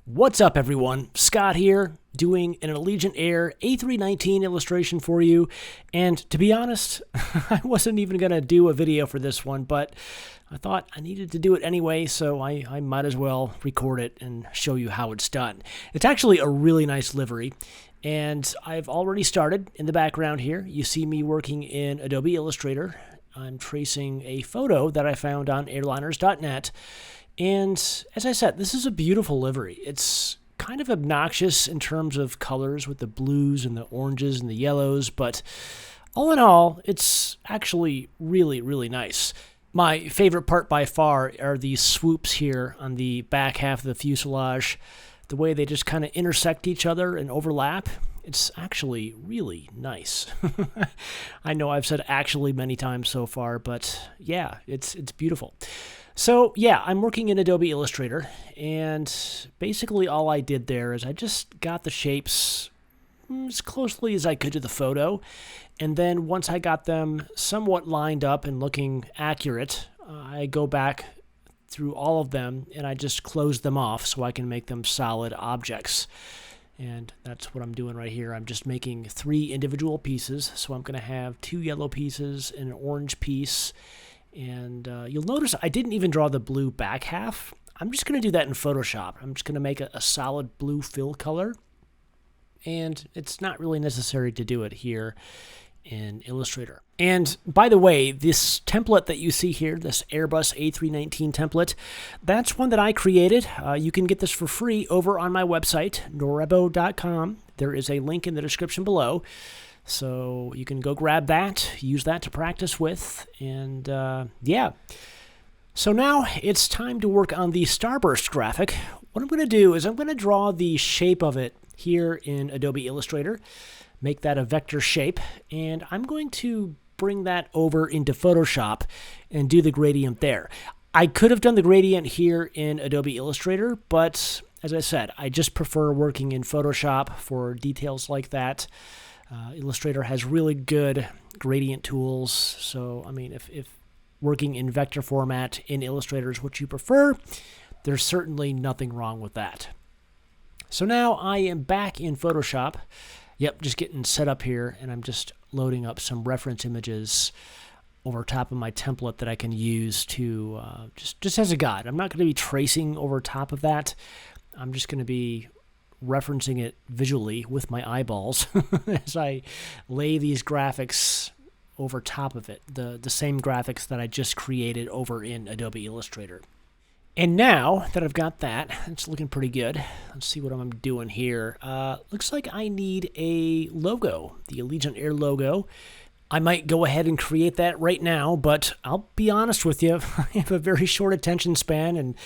What's up, everyone? Scott here, doing an Allegiant Air A319 illustration for you. And to be honest, I wasn't even going to do a video for this one, but I thought I needed to do it anyway, so I might as well record it and show you how it's done. It's actually a really nice livery, and I've already started in the background here. You see me working in Adobe Illustrator. I'm tracing a photo that I found on airliners.net. And as I said, this is a beautiful livery. It's kind of obnoxious in terms of colors with the blues and the oranges and the yellows, but all in all, it's actually really, really nice. My favorite part by far are these swoops here on the back half of the fuselage. The way they just kind of intersect each other and overlap. It's actually really nice. I know I've said actually many times so far, but yeah, it's beautiful. So yeah, I'm working in Adobe Illustrator, and basically all I did there is I just got the shapes as closely as I could to the photo, and then once I got them somewhat lined up and looking accurate, I go back through all of them and I just close them off so I can make them solid objects. And that's what I'm doing right here. I'm just making 3 individual pieces, so I'm going to have 2 yellow pieces and an orange piece. And you'll notice I didn't even draw the blue back half. I'm just going to do that in Photoshop. I'm just going to make a solid blue fill color. And it's not really necessary to do it here in Illustrator. And by the way, this template that you see here, this Airbus A319 template, that's one that I created. You can get this for free over on my website, norebo.com. There is a link in the description below. So you can go grab that, use that to practice with, and yeah. So now it's time to work on the starburst graphic. What I'm going to do is I'm going to draw the shape of it here in Adobe Illustrator, make that a vector shape, and I'm going to bring that over into Photoshop and do the gradient there. I could have done the gradient here in Adobe Illustrator, but as I said, I just prefer working in Photoshop for details like that. Illustrator has really good gradient tools, so I mean, if working in vector format in Illustrator is what you prefer, there's certainly nothing wrong with that. So now I am back in Photoshop. Yep, just getting set up here, and I'm just loading up some reference images over top of my template that I can use to just as a guide. I'm not going to be tracing over top of that. I'm just going to be referencing it visually with my eyeballs as I lay these graphics over top of it, the same graphics that I just created over in Adobe Illustrator. And now that I've got that, it's looking pretty good. Let's see what I'm doing here. Looks like I need a logo, the Allegiant Air logo. I might go ahead and create that right now, but I'll be honest with you, I have a very short attention span, and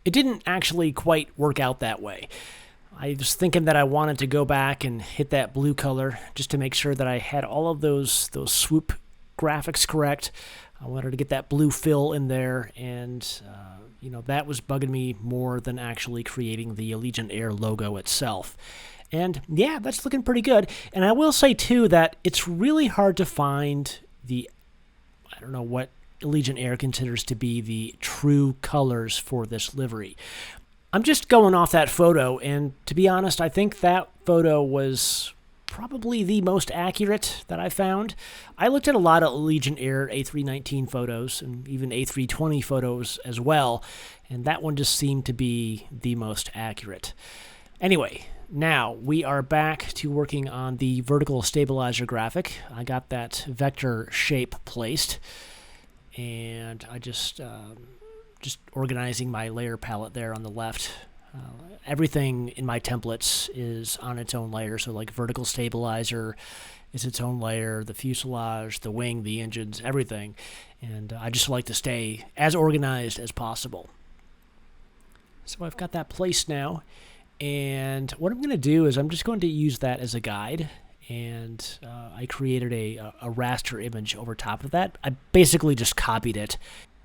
it didn't actually quite work out that way. I was thinking that I wanted to go back and hit that blue color just to make sure that I had all of those swoop graphics correct. I wanted to get that blue fill in there, and you know, that was bugging me more than actually creating the Allegiant Air logo itself. And yeah, that's looking pretty good. And I will say too that it's really hard to find I don't know what Allegiant Air considers to be the true colors for this livery. I'm just going off that photo, and to be honest, I think that photo was probably the most accurate that I found. I looked at a lot of Allegiant Air A319 photos and even A320 photos as well, and that one just seemed to be the most accurate. Anyway, now we are back to working on the vertical stabilizer graphic. I got that vector shape placed, and I just organizing my layer palette there on the left. Everything in my templates is on its own layer, so like vertical stabilizer is its own layer, the fuselage, the wing, the engines, everything. And I just like to stay as organized as possible. So I've got that placed now, and what I'm going to do is I'm just going to use that as a guide, and I created a raster image over top of that. I basically just copied it,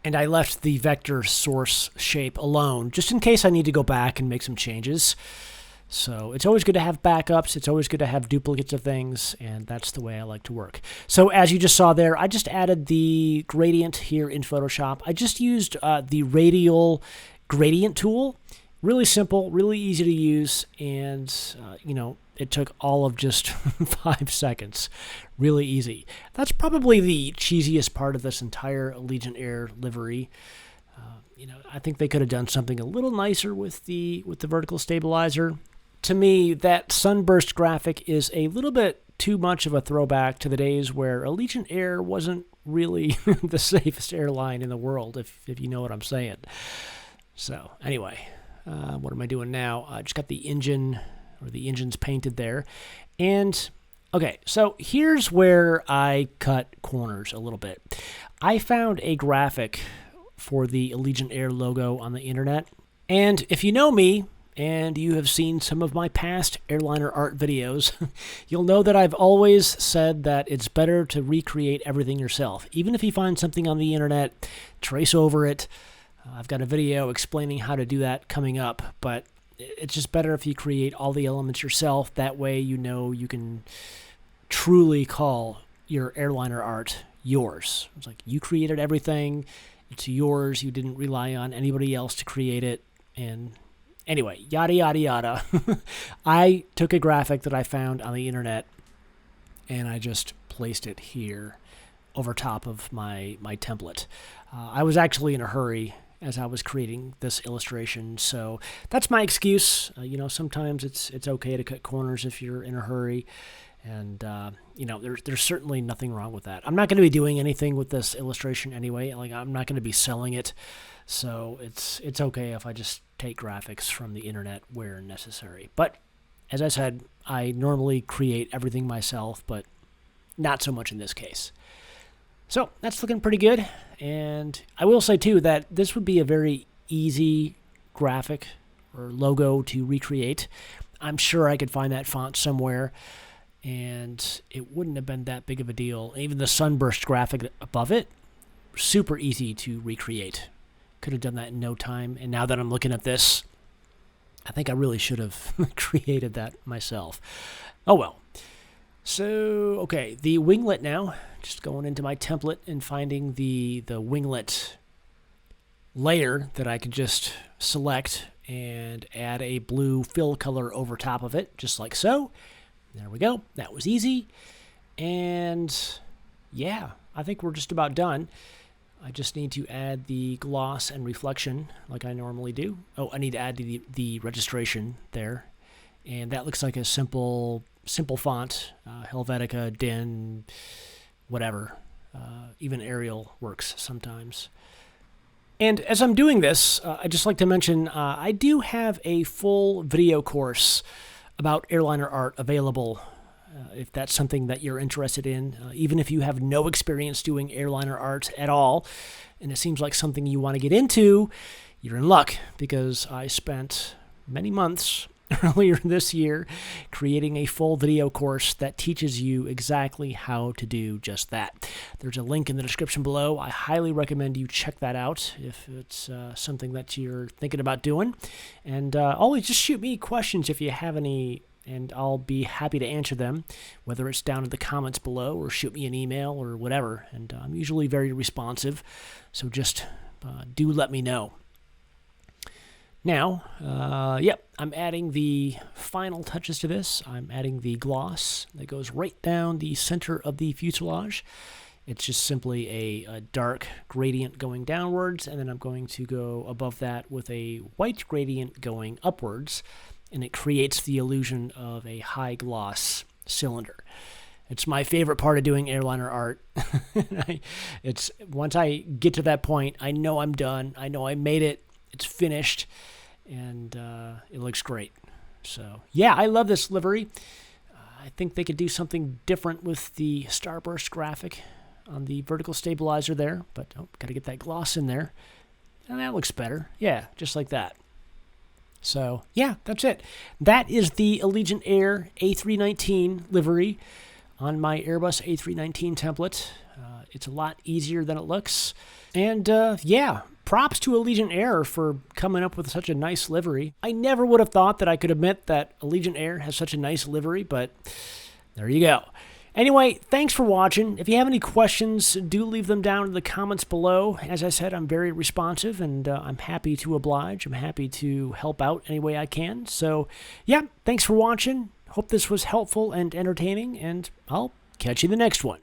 and I left the vector source shape alone, just in case I need to go back and make some changes. So it's always good to have backups. It's always good to have duplicates of things, and that's the way I like to work. So as you just saw there, I just added the gradient here in Photoshop. I just used the radial gradient tool, Really simple, really easy to use, and, it took all of just 5 seconds. Really easy. That's probably the cheesiest part of this entire Allegiant Air livery. I think they could have done something a little nicer with the vertical stabilizer. To me, that sunburst graphic is a little bit too much of a throwback to the days where Allegiant Air wasn't really the safest airline in the world, if you know what I'm saying. So anyway, what am I doing now? I just got the engine, or the engine's painted there. And okay, so here's where I cut corners a little bit. I found a graphic for the Allegiant Air logo on the internet. And if you know me, and you have seen some of my past airliner art videos, you'll know that I've always said that it's better to recreate everything yourself. Even if you find something on the internet, trace over it. I've got a video explaining how to do that coming up, but it's just better if you create all the elements yourself. That way you know you can truly call your airliner art yours. It's like you created everything. It's yours. You didn't rely on anybody else to create it. And anyway, yada, yada, yada. I took a graphic that I found on the internet, and I just placed it here over top of my template. I was actually in a hurry as I was creating this illustration, so that's my excuse. Sometimes it's okay to cut corners if you're in a hurry. And, there's certainly nothing wrong with that. I'm not going to be doing anything with this illustration anyway. Like, I'm not going to be selling it. So it's okay if I just take graphics from the internet where necessary. But as I said, I normally create everything myself, but not so much in this case. So that's looking pretty good. And I will say, too, that this would be a very easy graphic or logo to recreate. I'm sure I could find that font somewhere, and it wouldn't have been that big of a deal. Even the sunburst graphic above it, super easy to recreate. Could have done that in no time. And now that I'm looking at this, I think I really should have created that myself. Oh well. So, okay, the winglet now. Just going into my template and finding the winglet layer that I could just select and add a blue fill color over top of it, just like so. There we go. That was easy. And yeah, I think we're just about done. I just need to add the gloss and reflection like I normally do. Oh, I need to add the registration there. And that looks like a simple font, Helvetica, DIN, whatever. Even Arial works sometimes. And as I'm doing this, I'd just like to mention I do have a full video course about airliner art available, if that's something that you're interested in. Even if you have no experience doing airliner art at all, and it seems like something you want to get into, you're in luck, because I spent many months earlier this year creating a full video course that teaches you exactly how to do just that. There's a link in the description below. I highly recommend you check that out if it's something that you're thinking about doing. And always just shoot me questions if you have any, and I'll be happy to answer them, whether it's down in the comments below or shoot me an email or whatever. And I'm usually very responsive, so just do let me know. Now, I'm adding the final touches to this. I'm adding the gloss that goes right down the center of the fuselage. It's just simply a dark gradient going downwards, and then I'm going to go above that with a white gradient going upwards, and it creates the illusion of a high gloss cylinder. It's my favorite part of doing airliner art. It's once I get to that point, I know I'm done. I know I made it. It's finished, and it looks great. So, yeah, I love this livery. I think they could do something different with the starburst graphic on the vertical stabilizer there, but got to get that gloss in there. And that looks better. Yeah, just like that. So, yeah, that's it. That is the Allegiant Air A319 livery on my Airbus A319 template. It's a lot easier than it looks. And, yeah, props to Allegiant Air for coming up with such a nice livery. I never would have thought that I could admit that Allegiant Air has such a nice livery, but there you go. Anyway, thanks for watching. If you have any questions, do leave them down in the comments below. As I said, I'm very responsive, and I'm happy to oblige. I'm happy to help out any way I can. So, yeah, thanks for watching. Hope this was helpful and entertaining, and I'll catch you in the next one.